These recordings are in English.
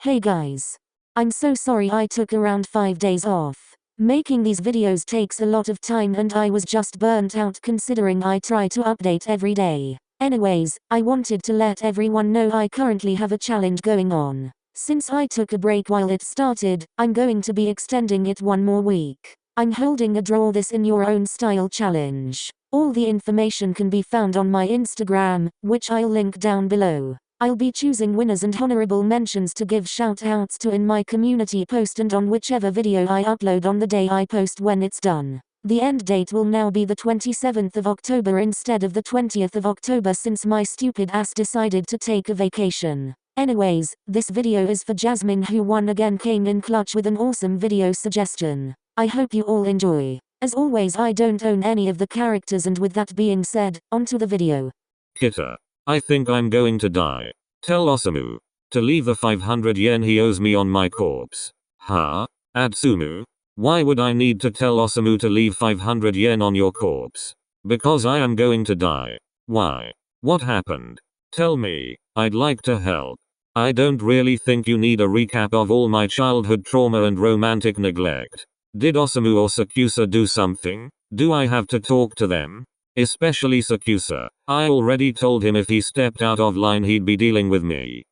Hey guys. I'm so sorry I took around 5 days off. Making these videos takes a lot of time and I was just burnt out considering I try to update every day. Anyways, I wanted to let everyone know I currently have a challenge going on. Since I took a break while it started, I'm going to be extending it one more week. I'm holding a Draw This in Your Own Style challenge. All the information can be found on my Instagram, which I'll link down below. I'll be choosing winners and honorable mentions to give shout-outs to in my community post and on whichever video I upload on the day I post when it's done. The end date will now be the 27th of October instead of the 20th of October since my stupid ass decided to take a vacation. Anyways, this video is for Jasmine who once again came in clutch with an awesome video suggestion. I hope you all enjoy. As always, I don't own any of the characters, and with that being said, onto the video. Kita. I think I'm going to die. Tell Osamu to leave the 500 yen he owes me on my corpse. Huh? Atsumu? Why would I need to tell Osamu to leave 500 yen on your corpse? Because I am going to die. Why? What happened? Tell me. I'd like to help. I don't really think you need a recap of all my childhood trauma and romantic neglect. Did Osamu or Sakusa do something? Do I have to talk to them? Especially Sakusa. I already told him if he stepped out of line he'd be dealing with me.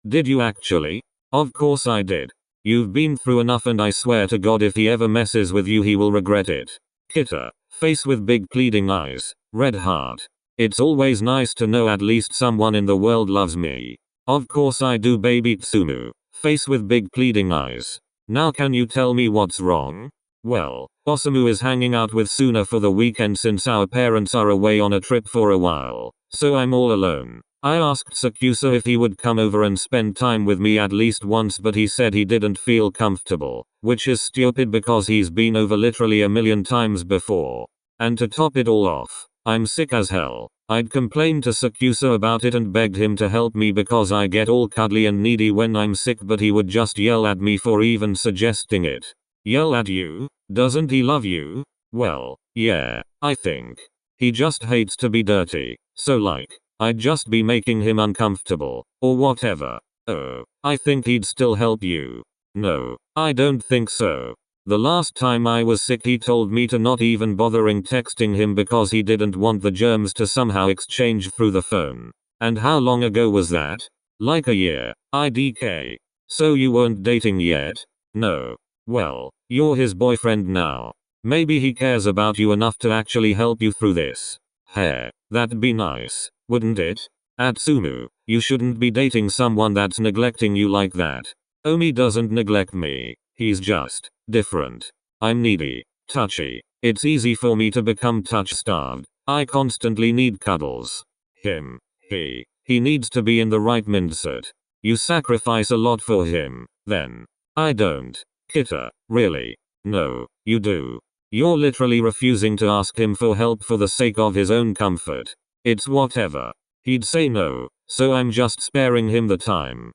Did you actually? Of course I did. You've been through enough and I swear to God if he ever messes with you he will regret it. Kita. Face with big pleading eyes. Red heart. It's always nice to know at least someone in the world loves me. Of course I do, baby Tsumu. Face with big pleading eyes. Now can you tell me what's wrong? Well, Osamu is hanging out with Suna for the weekend since our parents are away on a trip for a while, so I'm all alone. I asked Sakusa if he would come over and spend time with me at least once, but he said he didn't feel comfortable, which is stupid because he's been over literally a million times before. And to top it all off, I'm sick as hell. I'd complained to Sakusa about it and begged him to help me because I get all cuddly and needy when I'm sick, but he would just yell at me for even suggesting it. Yell at you? Doesn't he love you? Well, yeah, I think. He just hates to be dirty, so like, I'd just be making him uncomfortable, or whatever. Oh, I think he'd still help you. No, I don't think so. The last time I was sick he told me to not even bothering texting him because he didn't want the germs to somehow exchange through the phone. And how long ago was that? Like a year. IDK. So you weren't dating yet? No. Well, you're his boyfriend now. Maybe he cares about you enough to actually help you through this. Hey, that'd be nice, wouldn't it? Atsumu, you shouldn't be dating someone that's neglecting you like that. Omi doesn't neglect me. He's just different. I'm needy, touchy. It's easy for me to become touch-starved. I constantly need cuddles. He needs to be in the right mindset. You sacrifice a lot for him, then. I don't. Kita, really? No, you do. You're literally refusing to ask him for help for the sake of his own comfort. It's whatever. He'd say no, so I'm just sparing him the time.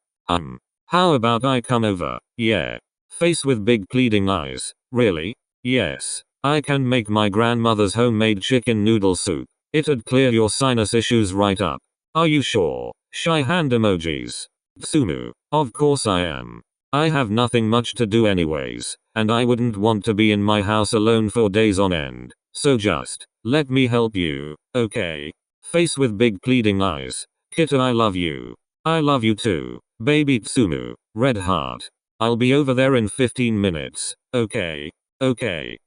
How about I come over? Yeah. Face with big pleading eyes. Really? Yes. I can make my grandmother's homemade chicken noodle soup. It'd clear your sinus issues right up. Are you sure? Shy hand emojis. Tsumu. Of course I am. I have nothing much to do anyways, and I wouldn't want to be in my house alone for days on end. So just let me help you, okay? Face with big pleading eyes. Kita, I love you. I love you too, baby Tsumu. Red heart. I'll be over there in 15 minutes. Okay. Okay.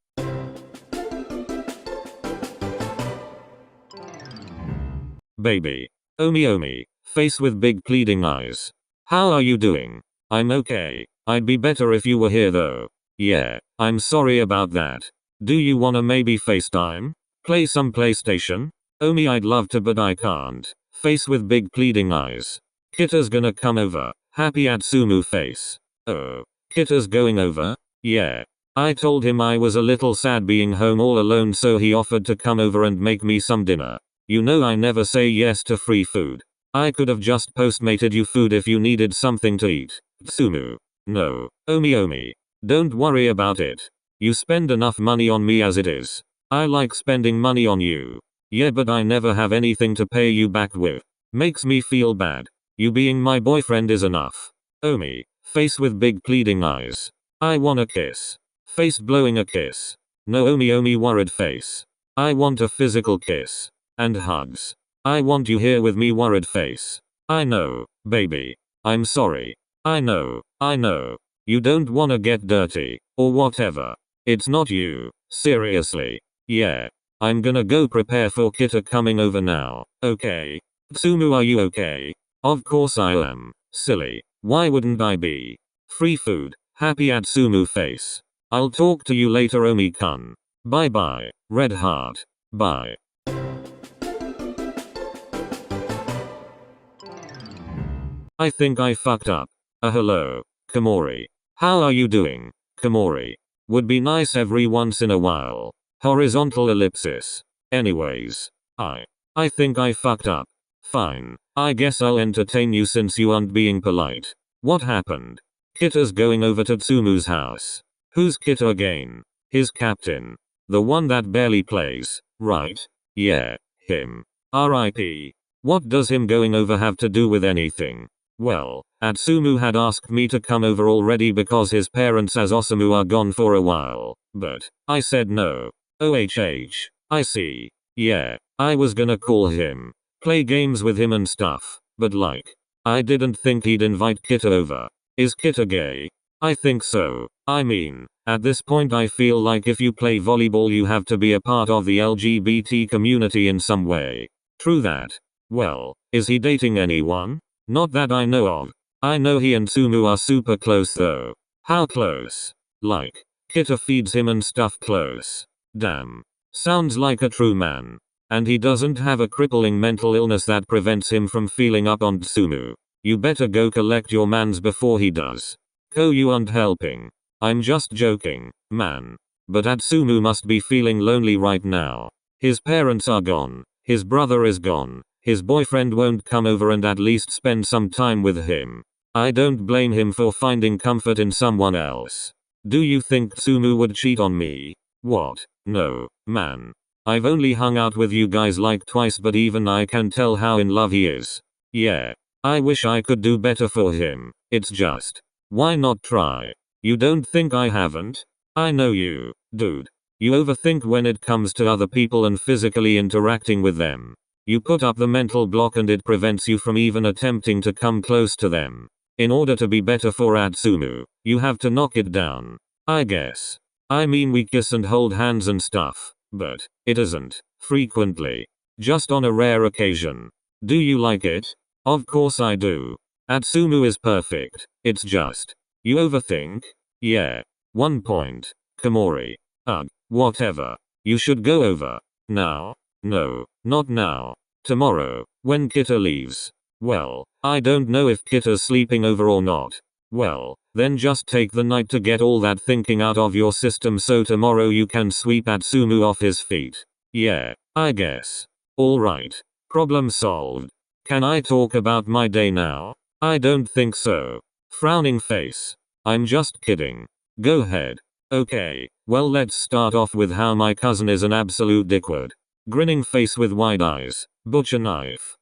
Baby. Omi. Face with big pleading eyes. How are you doing? I'm okay. I'd be better if you were here though. Yeah, I'm sorry about that. Do you wanna maybe FaceTime? Play some PlayStation? Omi, I'd love to but I can't. Face with big pleading eyes. Kita's gonna come over. Happy Atsumu face. Oh. Kita's going over? Yeah. I told him I was a little sad being home all alone, so he offered to come over and make me some dinner. You know I never say yes to free food. I could have just postmated you food if you needed something to eat. Tsumu. No. Omi. Don't worry about it. You spend enough money on me as it is. I like spending money on you. Yeah, but I never have anything to pay you back with. Makes me feel bad. You being my boyfriend is enough. Omi. Face with big pleading eyes. I want a kiss. Face blowing a kiss. No Omi worried face. I want a physical kiss. And hugs. I want you here with me worried face. I know, baby. I'm sorry. I know. You don't wanna get dirty, or whatever. It's not you, seriously. Yeah. I'm gonna go prepare for Kita coming over now, okay? Tsumu, are you okay? Of course I am, silly. Why wouldn't I be? Free food, happy Atsumu face. I'll talk to you later Omi-kun. Bye bye, red heart. Bye. I think I fucked up. Hello, Komori. How are you doing, Komori? Would be nice every once in a while. Horizontal ellipsis. Anyways. I think I fucked up. Fine. I guess I'll entertain you since you aren't being polite. What happened? Kita's going over to Tsumu's house. Who's Kita again? His captain. The one that barely plays, right? Yeah, him. R.I.P. What does him going over have to do with anything? Well, Atsumu had asked me to come over already because his parents as Osamu are gone for a while, but I said no. OHH. I see. Yeah, I was gonna call him, play games with him and stuff, but like, I didn't think he'd invite Kita over. Is Kita gay? I think so. I mean, at this point I feel like if you play volleyball you have to be a part of the LGBT community in some way. True that. Well, is he dating anyone? Not that I know of. I know he and Tsumu are super close though. How close? Like, Kita feeds him and stuff close. Damn. Sounds like a true man. And he doesn't have a crippling mental illness that prevents him from feeling up on Tsumu. You better go collect your mans before he does. Ko, you aren't helping. I'm just joking, man. But Atsumu must be feeling lonely right now. His parents are gone. His brother is gone. His boyfriend won't come over and at least spend some time with him. I don't blame him for finding comfort in someone else. Do you think Tsumu would cheat on me? What? No, man. I've only hung out with you guys like twice but even I can tell how in love he is. Yeah. I wish I could do better for him. It's just. Why not try? You don't think I haven't? I know you, dude. You overthink when it comes to other people and physically interacting with them. You put up the mental block and it prevents you from even attempting to come close to them. In order to be better for Atsumu, you have to knock it down. I guess. I mean we kiss and hold hands and stuff, but it isn't frequently. Just on a rare occasion. Do you like it? Of course I do. Atsumu is perfect. It's just. You overthink? Yeah. 1 point. Komori. Ugh. Whatever. You should go over. Now? No, not now. Tomorrow, when Kita leaves. Well, I don't know if Kita's sleeping over or not. Well, then just take the night to get all that thinking out of your system so tomorrow you can sweep Atsumu off his feet. Yeah, I guess. Alright. Problem solved. Can I talk about my day now? I don't think so. Frowning face. I'm just kidding. Go ahead. Okay, well let's start off with how my cousin is an absolute dickwad. Grinning face with wide eyes. Butcher knife.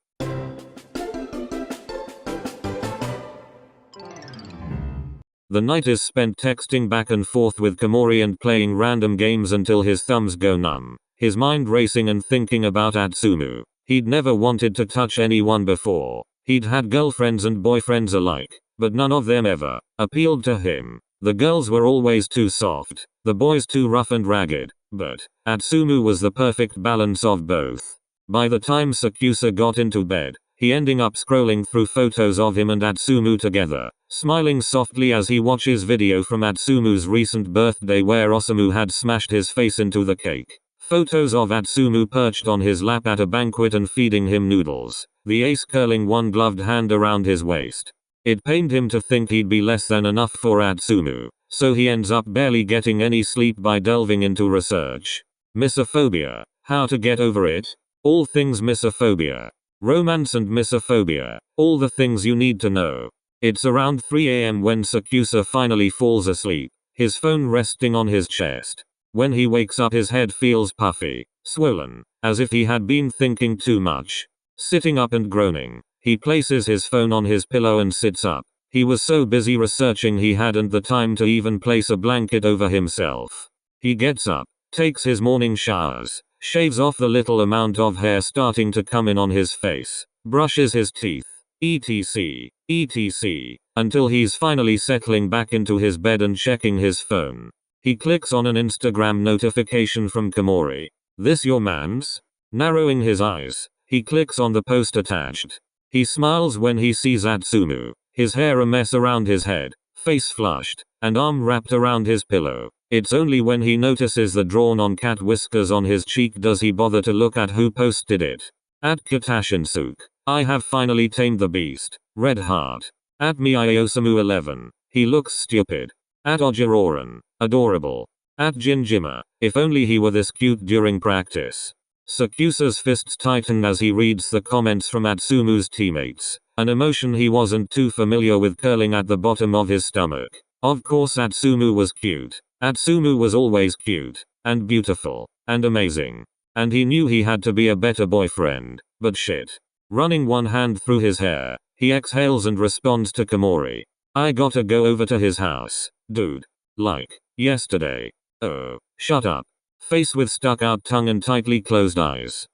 The night is spent texting back and forth with Komori and playing random games until his thumbs go numb. His mind racing and thinking about Atsumu. He'd never wanted to touch anyone before. He'd had girlfriends and boyfriends alike, but none of them ever appealed to him. The girls were always too soft, the boys too rough and ragged, but Atsumu was the perfect balance of both. By the time Sakusa got into bed, he ending up scrolling through photos of him and Atsumu together, smiling softly as he watches video from Atsumu's recent birthday where Osamu had smashed his face into the cake. Photos of Atsumu perched on his lap at a banquet and feeding him noodles, the ace curling one gloved hand around his waist. It pained him to think he'd be less than enough for Atsumu, so he ends up barely getting any sleep by delving into research. Misophobia. How to get over it? All things misophobia. Romance and misophobia. All the things you need to know. It's around 3 a.m. when Sakusa finally falls asleep, his phone resting on his chest. When he wakes up his head feels puffy, swollen, as if he had been thinking too much. Sitting up and groaning, He places his phone on his pillow and sits up. He was so busy researching he hadn't the time to even place a blanket over himself. He gets up, takes his morning showers, shaves off the little amount of hair starting to come in on his face, brushes his teeth, etc., until he's finally settling back into his bed and checking his phone. He clicks on an Instagram notification from Komori. "This your mans?" Narrowing his eyes, he clicks on the post attached. He smiles when he sees Atsumu, his hair a mess around his head, face flushed, and arm wrapped around his pillow. It's only when he notices the drawn-on cat whiskers on his cheek does he bother to look at who posted it. At Katashinsuke. "I have finally tamed the beast. Red heart." At Miyaosamu 11. "He looks stupid." At Ojiroran. "Adorable." At Jinjima. "If only he were this cute during practice." Sakusa's fists tighten as he reads the comments from Atsumu's teammates, an emotion he wasn't too familiar with curling at the bottom of his stomach. Of course Atsumu was cute. Atsumu was always cute, and beautiful, and amazing. And he knew he had to be a better boyfriend, but shit. Running one hand through his hair, he exhales and responds to Komori. "I gotta go over to his house, dude. Like, yesterday." "Oh, shut up." Face with stuck out tongue and tightly closed eyes.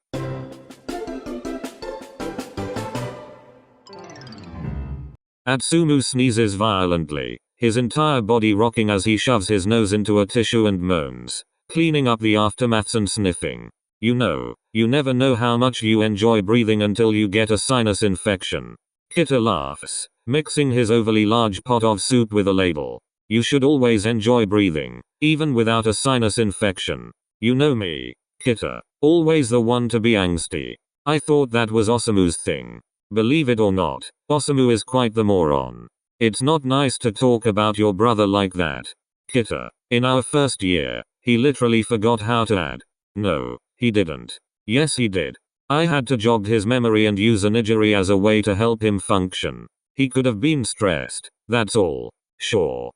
Atsumu sneezes violently, his entire body rocking as he shoves his nose into a tissue and moans, cleaning up the aftermaths and sniffing. You never know how much you enjoy breathing until you get a sinus infection. Kita laughs, mixing his overly large pot of soup with a ladle. "You should always enjoy breathing, even without a sinus infection. You know me, Kita. Always the one to be angsty." I thought that was Osamu's thing. Believe it or not, Osamu is quite the moron. It's not nice to talk about your brother like that. Kita. In our first year, he literally forgot how to add. No, he didn't. Yes he did. I had to jog his memory and use a nigiri as a way to help him function. He could have been stressed, that's all. Sure.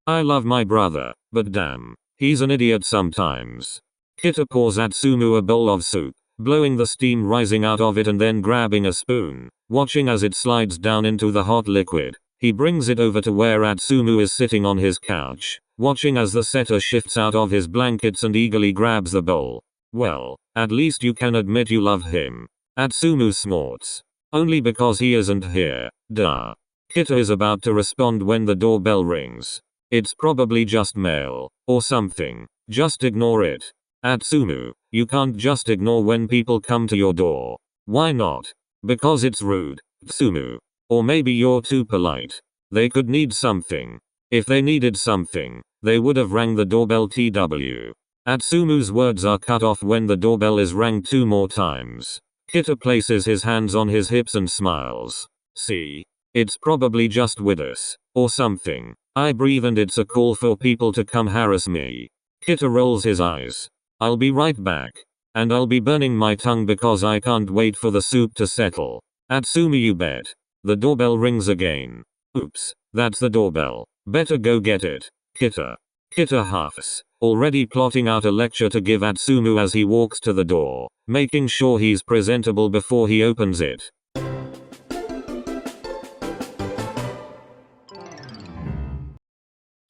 I love my brother, but damn, he's an idiot sometimes. Kita pours Atsumu a bowl of soup, blowing the steam rising out of it and then grabbing a spoon, watching as it slides down into the hot liquid. He brings it over to where Atsumu is sitting on his couch, watching as the setter shifts out of his blankets and eagerly grabs the bowl. "Well, at least you can admit you love him." Atsumu snorts. "Only because he isn't here, duh." Kita is about to respond when the doorbell rings. "It's probably just mail, or something. Just ignore it." "Atsumu, you can't just ignore when people come to your door." "Why not?" "Because it's rude, Atsumu. Or maybe you're too polite. They could need something. If they needed something, they would have rang the doorbell tw." Atsumu's words are cut off when the doorbell is rang 2 more times. Kita places his hands on his hips and smiles. "See? It's probably just Widus. Or something. I breathe and it's a call for people to come harass me." Kita rolls his eyes. "I'll be right back. And I'll be burning my tongue because I can't wait for the soup to settle." "Atsumu, you bet." The doorbell rings again. "Oops, that's the doorbell. Better go get it." Kita huffs, already plotting out a lecture to give Atsumu as he walks to the door, making sure he's presentable before he opens it.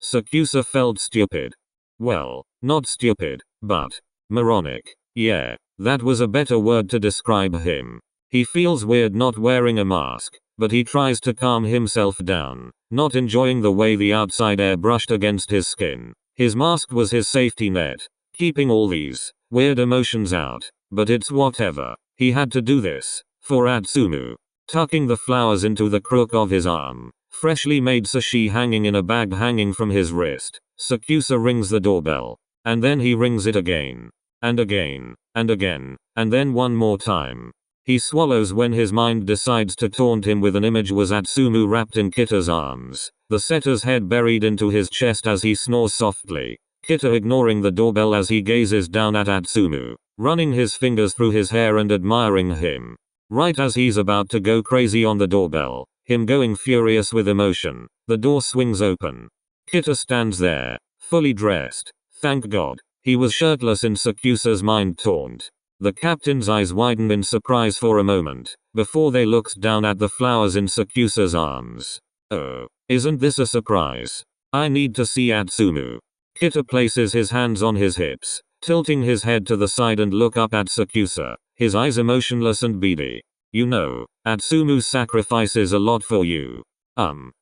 Sakusa felt stupid. Well, not stupid, but moronic. Yeah, that was a better word to describe him. He feels weird not wearing a mask, but he tries to calm himself down, not enjoying the way the outside air brushed against his skin. His mask was his safety net, keeping all these weird emotions out, but it's whatever. He had to do this for Atsumu. Tucking the flowers into the crook of his arm, freshly made sushi hanging in a bag hanging from his wrist, Sakusa rings the doorbell. And then he rings it again. And again. And again. And then one more time. He swallows when his mind decides to taunt him with an image was Atsumu wrapped in Kita's arms, the setter's head buried into his chest as he snores softly. Kita ignoring the doorbell as he gazes down at Atsumu, running his fingers through his hair and admiring him. Right as he's about to go crazy on the doorbell, him going furious with emotion, the door swings open. Kita stands there, fully dressed. Thank God. He was shirtless in Sakusa's mind taunt. The captain's eyes widen in surprise for a moment, before they looked down at the flowers in Sakusa's arms. Oh, isn't this a surprise? I need to see Atsumu. Kita places his hands on his hips, tilting his head to the side and look up at Sakusa, his eyes emotionless and beady. You know, Atsumu sacrifices a lot for you.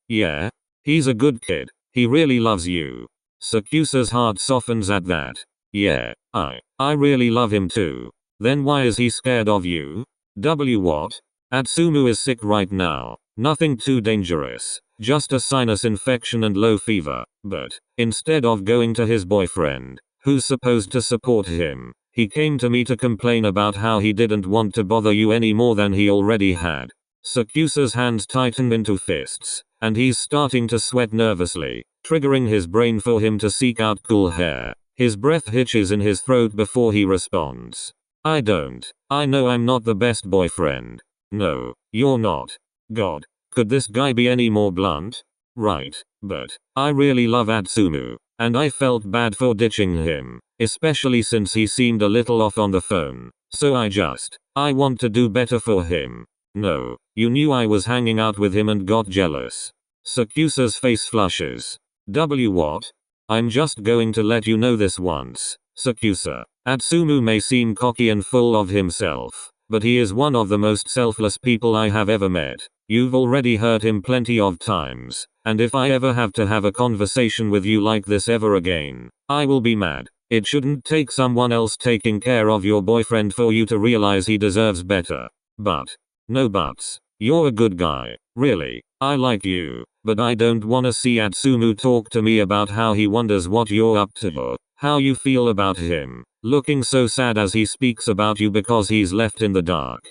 Yeah? He's a good kid. He really loves you. Sakusa's heart softens at that. Yeah, I really love him too. Then why is he scared of you? What? Atsumu is sick right now. Nothing too dangerous. Just a sinus infection and low fever. But, instead of going to his boyfriend, who's supposed to support him, he came to me to complain about how he didn't want to bother you any more than he already had. Sakusa's hands tighten into fists, and he's starting to sweat nervously, triggering his brain for him to seek out cool hair. His breath hitches in his throat before he responds. I know I'm not the best boyfriend. No, you're not. God, could this guy be any more blunt? Right, but I really love Atsumu, and I felt bad for ditching him, especially since he seemed a little off on the phone. So I want to do better for him. No, you knew I was hanging out with him and got jealous. Sakusa's face flushes. What? I'm just going to let you know this once, Sakusa. Atsumu may seem cocky and full of himself, but he is one of the most selfless people I have ever met. You've already heard him plenty of times, and if I ever have to have a conversation with you like this ever again, I will be mad. It shouldn't take someone else taking care of your boyfriend for you to realize he deserves better. But, no buts. You're a good guy. Really, I like you, but I don't wanna see Atsumu talk to me about how he wonders what you're up to, how you feel about him, looking so sad as he speaks about you because he's left in the dark.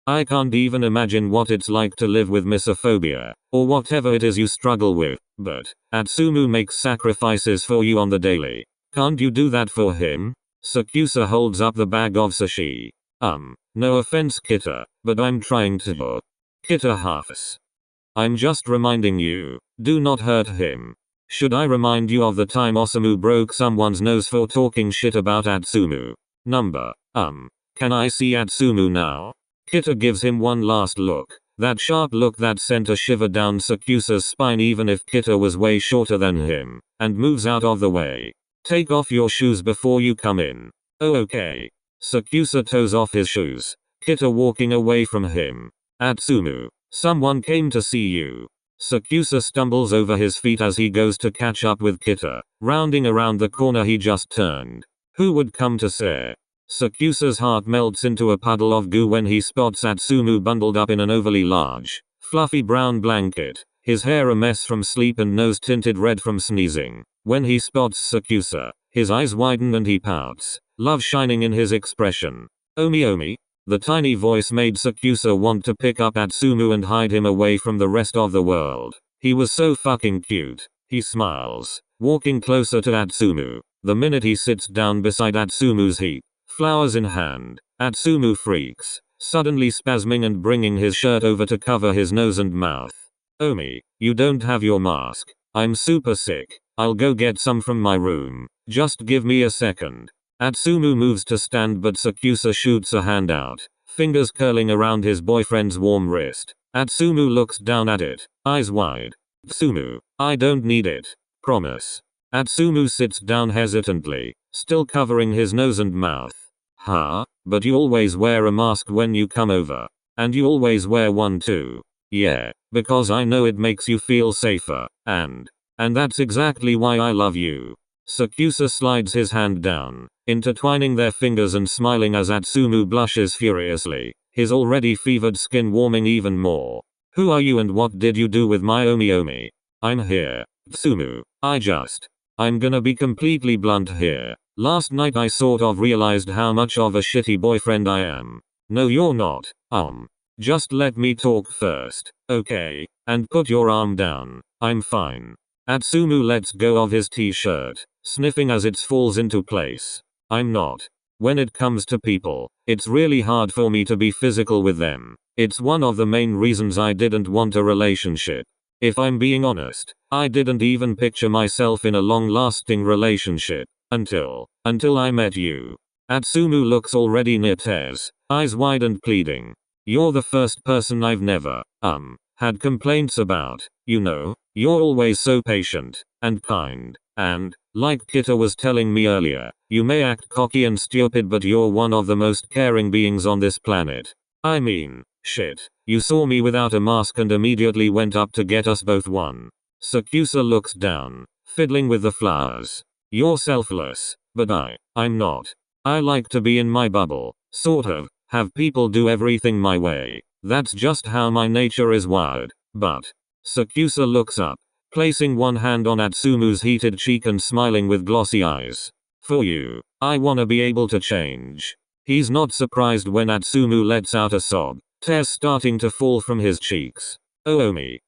I can't even imagine what it's like to live with misophobia, or whatever it is you struggle with, but Atsumu makes sacrifices for you on the daily. Can't you do that for him? Sakusa holds up the bag of sushi. No offense Kita, but I'm trying to. Kita huffs. I'm just reminding you, do not hurt him. Should I remind you of the time Osamu broke someone's nose for talking shit about Atsumu? Can I see Atsumu now? Kita gives him one last look, that sharp look that sent a shiver down Sakusa's spine even if Kita was way shorter than him, and moves out of the way. Take off your shoes before you come in. Oh okay. Sakusa toes off his shoes, Kita walking away from him. Atsumu, someone came to see you. Sakusa stumbles over his feet as he goes to catch up with Kita, rounding around the corner he just turned. Who would come to say? Sakusa's heart melts into a puddle of goo when he spots Atsumu bundled up in an overly large, fluffy brown blanket, his hair a mess from sleep and nose tinted red from sneezing. When he spots Sakusa, his eyes widen and he pouts, love shining in his expression. Omi. The tiny voice made Sakusa want to pick up Atsumu and hide him away from the rest of the world. He was so fucking cute. He smiles, walking closer to Atsumu. The minute he sits down beside Atsumu's heap, flowers in hand, Atsumu freaks, suddenly spasming and bringing his shirt over to cover his nose and mouth. Omi, you don't have your mask. I'm super sick. I'll go get some from my room. Just give me a second. Atsumu moves to stand but Sakusa shoots a hand out, fingers curling around his boyfriend's warm wrist. Atsumu looks down at it, eyes wide. Atsumu, I don't need it. Promise. Atsumu sits down hesitantly, still covering his nose and mouth. Huh? But you always wear a mask when you come over. And you always wear one too. Yeah, because I know it makes you feel safer, and that's exactly why I love you. Sakusa slides his hand down, intertwining their fingers and smiling as Atsumu blushes furiously, his already fevered skin warming even more. Who are you and what did you do with my Omi? I'm here. Atsumu, I'm gonna be completely blunt here. Last night I sort of realized how much of a shitty boyfriend I am. No you're not. Just let me talk first, okay? And put your arm down. I'm fine. Atsumu lets go of his t-shirt, sniffing as it falls into place. I'm not. When it comes to people, it's really hard for me to be physical with them. It's one of the main reasons I didn't want a relationship. If I'm being honest, I didn't even picture myself in a long-lasting relationship. Until I met you. Atsumu looks already near tears, eyes wide and pleading. You're the first person I've never, had complaints about. You know, you're always so patient and kind. And, like Kita was telling me earlier, you may act cocky and stupid, but you're one of the most caring beings on this planet. I mean, shit. You saw me without a mask and immediately went up to get us both one. Sakusa looks down, fiddling with the flowers. You're selfless, but I'm not. I like to be in my bubble, sort of, have people do everything my way. That's just how my nature is wired. But, Sakusa looks up, placing one hand on Atsumu's heated cheek and smiling with glossy eyes. For you, I wanna be able to change. He's not surprised when Atsumu lets out a sob, tears starting to fall from his cheeks. Oh me,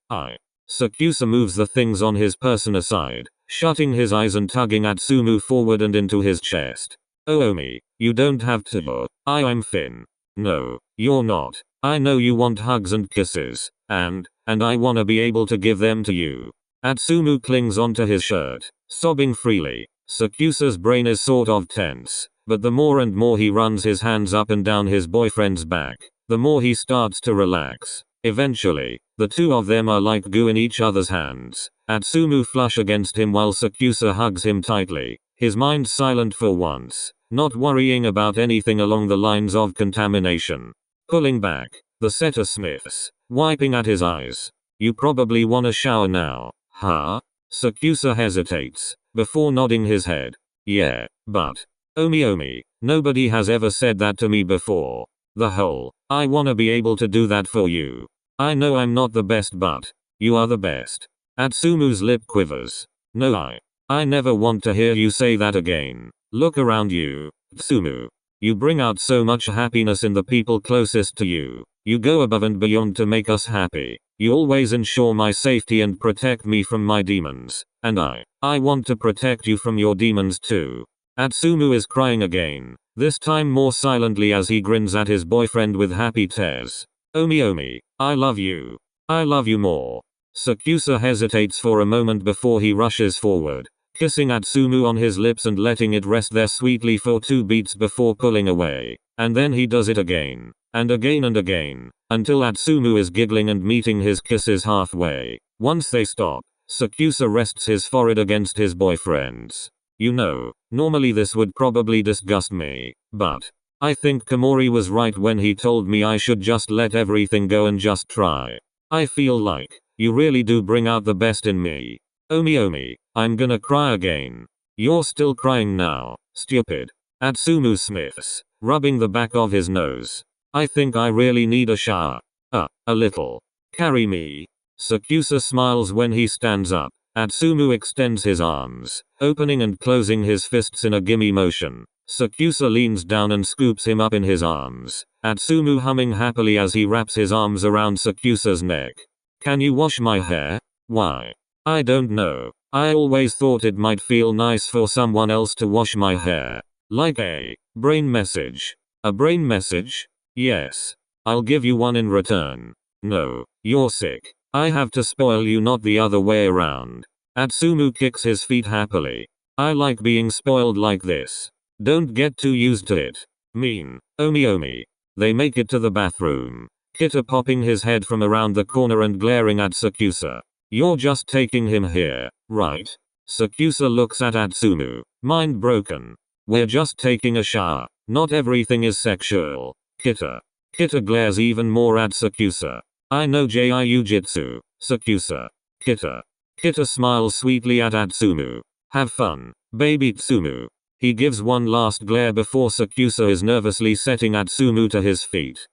Sakusa moves the things on his person aside, shutting his eyes and tugging Atsumu forward and into his chest. Oh me, you don't have to. I'm Finn. No, you're not. I know you want hugs and kisses, and I wanna be able to give them to you. Atsumu clings onto his shirt, sobbing freely. Sakusa's brain is sort of tense, but the more and more he runs his hands up and down his boyfriend's back, the more he starts to relax. Eventually, the two of them are like goo in each other's hands. Atsumu flush against him while Sakusa hugs him tightly, his mind silent for once, not worrying about anything along the lines of contamination. Pulling back, the setter sniffs, wiping at his eyes. You probably wanna shower now, huh? Sakusa hesitates, before nodding his head. Yeah, but, Omi, nobody has ever said that to me before. The whole, I wanna be able to do that for you. I know I'm not the best, but you are the best. Atsumu's lip quivers. No, I never want to hear you say that again. Look around you, Atsumu. You bring out so much happiness in the people closest to you. You go above and beyond to make us happy. You always ensure my safety and protect me from my demons. And I want to protect you from your demons too. Atsumu is crying again, this time more silently as he grins at his boyfriend with happy tears. Omi, I love you. I love you more. Sakusa hesitates for a moment before he rushes forward, kissing Atsumu on his lips and letting it rest there sweetly for 2 beats before pulling away. And then he does it again, and again and again, until Atsumu is giggling and meeting his kisses halfway. Once they stop, Sakusa rests his forehead against his boyfriend's. You know, normally this would probably disgust me, but I think Komori was right when he told me I should just let everything go and just try. I feel like you really do bring out the best in me. Omi, I'm gonna cry again. You're still crying now, stupid. Atsumu sniffs, rubbing the back of his nose. I think I really need a shower. A little. Carry me. Sakusa smiles when he stands up. Atsumu extends his arms, opening and closing his fists in a gimme motion. Sakusa leans down and scoops him up in his arms, Atsumu humming happily as he wraps his arms around Sakusa's neck. Can you wash my hair? Why? I don't know. I always thought it might feel nice for someone else to wash my hair. Like a brain message. A brain message? Yes. I'll give you one in return. No, you're sick. I have to spoil you, not the other way around. Atsumu kicks his feet happily. I like being spoiled like this. Don't get too used to it. Mean. Omi. They make it to the bathroom. Kita popping his head from around the corner and glaring at Sakusa. You're just taking him here, right? Sakusa looks at Atsumu, mind broken. We're just taking a shower. Not everything is sexual. Kita glares even more at Sakusa. I know Jiu-Jitsu, Sakusa. Kita smiles sweetly at Atsumu. Have fun, baby Tsumu. He gives one last glare before Sakusa is nervously setting Atsumu to his feet.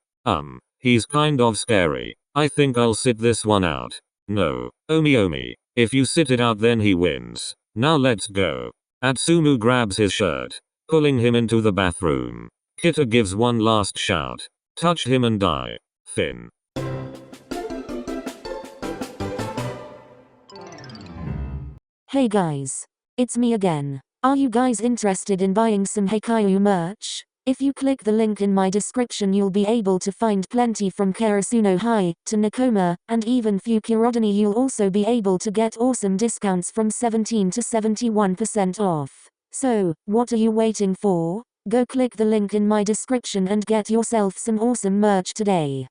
He's kind of scary. I think I'll sit this one out. No, Omi. If you sit it out then he wins. Now let's go. Atsumu grabs his shirt, pulling him into the bathroom. Kita gives one last shout. Touch him and die. Finn. Hey guys. It's me again. Are you guys interested in buying some Haikyuu merch? If you click the link in my description you'll be able to find plenty from Karasuno High to Nakoma, and even Fukurodani. You'll also be able to get awesome discounts from 17 to 71% off. So, what are you waiting for? Go click the link in my description and get yourself some awesome merch today.